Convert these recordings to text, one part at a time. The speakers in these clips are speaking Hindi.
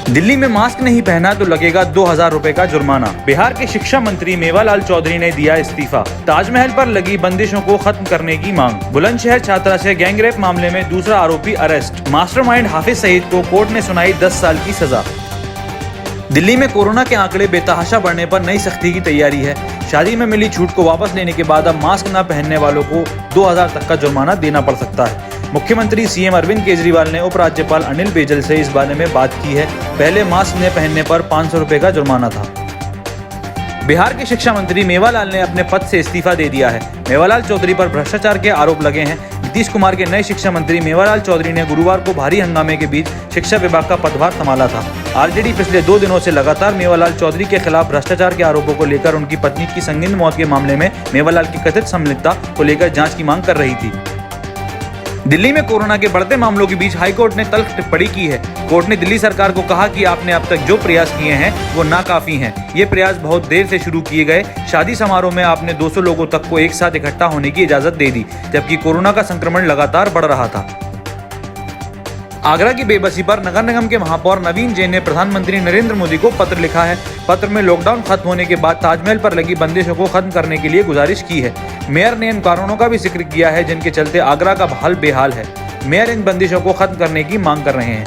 दिल्ली में मास्क नहीं पहना तो लगेगा 2000 रुपए का जुर्माना। बिहार के शिक्षा मंत्री मेवालाल चौधरी ने दिया इस्तीफा। ताजमहल पर लगी बंदिशों को खत्म करने की मांग। बुलंदशहर छात्रा से गैंगरेप मामले में दूसरा आरोपी अरेस्ट। मास्टरमाइंड हाफिज सईद को कोर्ट ने सुनाई 10 साल की सजा। दिल्ली में कोरोना के आंकड़े बेतहाशा बढ़ने पर नई सख्ती की तैयारी है। शादी में मिली छूट को वापस लेने के बाद अब मास्क न पहनने वालों को 2000 तक का जुर्माना देना पड़ सकता है। मुख्यमंत्री सीएम अरविंद केजरीवाल ने उपराज्यपाल अनिल बैजल से इस बारे में बात की है। पहले मास्क न पहनने पर 500 रुपए का जुर्माना था। बिहार के शिक्षा मंत्री मेवालाल ने अपने पद से इस्तीफा दे दिया है। मेवालाल चौधरी पर भ्रष्टाचार के आरोप लगे हैं। नीतीश कुमार के नए शिक्षा मंत्री मेवालाल चौधरी ने गुरुवार को भारी हंगामे के बीच शिक्षा विभाग का पदभार संभाला था। आरजेडी पिछले 2 दिनों से लगातार मेवालाल चौधरी के खिलाफ भ्रष्टाचार के आरोपों को लेकर उनकी पत्नी की संगीन मौत के मामले में मेवालाल की कथित संलिप्तता को लेकर जांच की मांग कर रही थी। दिल्ली में कोरोना के बढ़ते मामलों के बीच हाईकोर्ट ने तल्ख टिप्पणी की है। कोर्ट ने दिल्ली सरकार को कहा कि आपने अब तक जो प्रयास किए हैं वो नाकाफी हैं। ये प्रयास बहुत देर से शुरू किए गए। शादी समारोह में आपने 200 लोगों तक को एक साथ इकट्ठा होने की इजाजत दे दी, जबकि कोरोना का संक्रमण लगातार बढ़ रहा था। आगरा की बेबसी पर नगर निगम के महापौर नवीन जैन ने प्रधानमंत्री नरेंद्र मोदी को पत्र लिखा है। पत्र में लॉकडाउन खत्म होने के बाद ताजमहल पर लगी बंदिशों को खत्म करने के लिए गुजारिश की है। मेयर ने इन कारणों का भी जिक्र किया है जिनके चलते आगरा का हाल बेहाल है। मेयर इन बंदिशों को खत्म करने की मांग कर रहे हैं।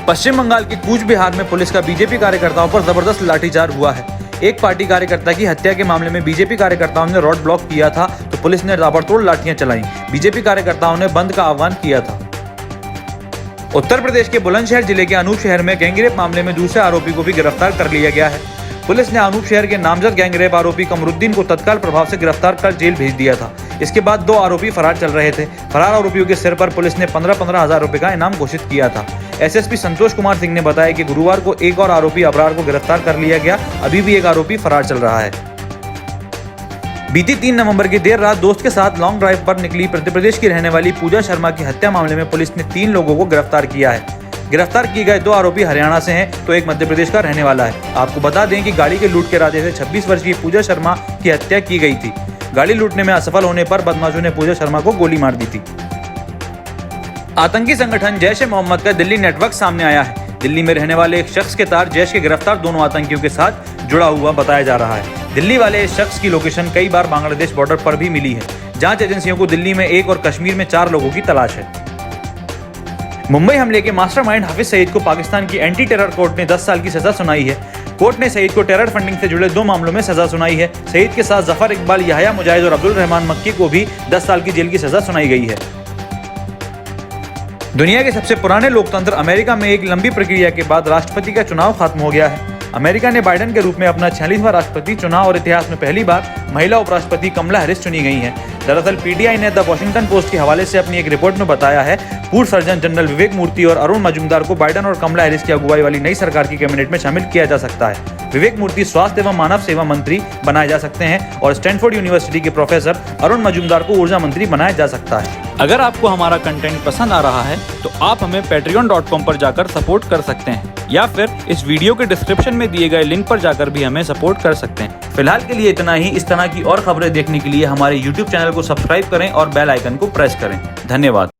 पश्चिम बंगाल के कूच बिहार में पुलिस का बीजेपी कार्यकर्ताओं पर जबरदस्त लाठीचार्ज हुआ है। एक पार्टी कार्यकर्ता की हत्या के मामले में बीजेपी कार्यकर्ताओं ने रोड ब्लॉक किया था तो पुलिस ने ताबड़तोड़ लाठियां चलाई। बीजेपी कार्यकर्ताओं ने बंद का आह्वान किया था। उत्तर प्रदेश के बुलंदशहर जिले के अनूप शहर में गैंगरेप मामले में दूसरे आरोपी को भी गिरफ्तार कर लिया गया है। पुलिस ने अनूप शहर के नामजद गैंगरेप आरोपी कमरुद्दीन को तत्काल प्रभाव से गिरफ्तार कर जेल भेज दिया था। इसके बाद 2 आरोपी फरार चल रहे थे। फरार आरोपियों के सिर पर पुलिस ने 15-15 हजार रुपए का इनाम घोषित किया था। एसएसपी संतोष कुमार सिंह ने बताया कि गुरुवार को एक और आरोपी अबरार को गिरफ्तार कर लिया गया। अभी भी एक आरोपी फरार चल रहा है। बीती 3 नवंबर की देर रात दोस्त के साथ लॉन्ग ड्राइव पर निकली मध्य प्रदेश की रहने वाली पूजा शर्मा की हत्या मामले में पुलिस ने 3 लोगों को गिरफ्तार किया है। गिरफ्तार किए गए 2 आरोपी हरियाणा से हैं तो एक मध्य प्रदेश का रहने वाला है। आपको बता दें कि गाड़ी के लूट के इरादे से 26 वर्षीय पूजा शर्मा की हत्या की गई थी। गाड़ी लूटने में असफल होने पर बदमाशों ने पूजा शर्मा को गोली मार दी थी। आतंकी संगठन जैश-ए-मोहम्मद का दिल्ली नेटवर्क सामने आया है। दिल्ली में रहने वाले एक शख्स के तार जैश के गिरफ्तार 2 आतंकियों के साथ जुड़ा हुआ बताया जा रहा है। दिल्ली वाले इस शख्स की लोकेशन कई बार बांग्लादेश बॉर्डर पर भी मिली है। जांच एजेंसियों को दिल्ली में 1 और कश्मीर में 4 लोगों की तलाश है। मुंबई हमले के मास्टरमाइंड हाफिज सईद को पाकिस्तान की एंटी टेरर कोर्ट ने 10 साल की सजा सुनाई है। कोर्ट ने सईद को टेरर फंडिंग से जुड़े 2 मामलों में सजा सुनाई है। सईद के साथ जफर इकबाल, यहया मुजाहिद और अब्दुल रहमान मक्की को भी 10 साल की जेल की सजा सुनाई गई है। दुनिया के सबसे पुराने लोकतंत्र अमेरिका में एक लंबी प्रक्रिया के बाद राष्ट्रपति का चुनाव खत्म हो गया है। अमेरिका ने बाइडेन के रूप में अपना 46वां राष्ट्रपति चुना और इतिहास में पहली बार महिला उपराष्ट्रपति कमला हैरिस चुनी गई हैं। दरअसल पीटीआई ने द वॉशिंगटन पोस्ट के हवाले से अपनी एक रिपोर्ट में बताया है, पूर्व सर्जन जनरल विवेक मूर्ति और अरुण मजूमदार को बाइडेन और कमला हैरिस की अगुवाई वाली नई सरकार की कैबिनेट में शामिल किया जा सकता है। विवेक मूर्ति स्वास्थ्य एवं मानव सेवा मंत्री बनाए जा सकते हैं और स्टैनफोर्ड यूनिवर्सिटी के प्रोफेसर अरुण मजूमदार को ऊर्जा मंत्री बनाया जा सकता है। अगर आपको हमारा कंटेंट पसंद आ रहा है तो आप हमें patreon.com पर जाकर सपोर्ट कर सकते हैं या फिर इस वीडियो के डिस्क्रिप्शन में दिए गए लिंक पर जाकर भी हमें सपोर्ट कर सकते हैं। फिलहाल के लिए इतना ही। इस तरह की और खबरें देखने के लिए हमारे YouTube चैनल को सब्सक्राइब करें और बेल आइकन को प्रेस करें। धन्यवाद।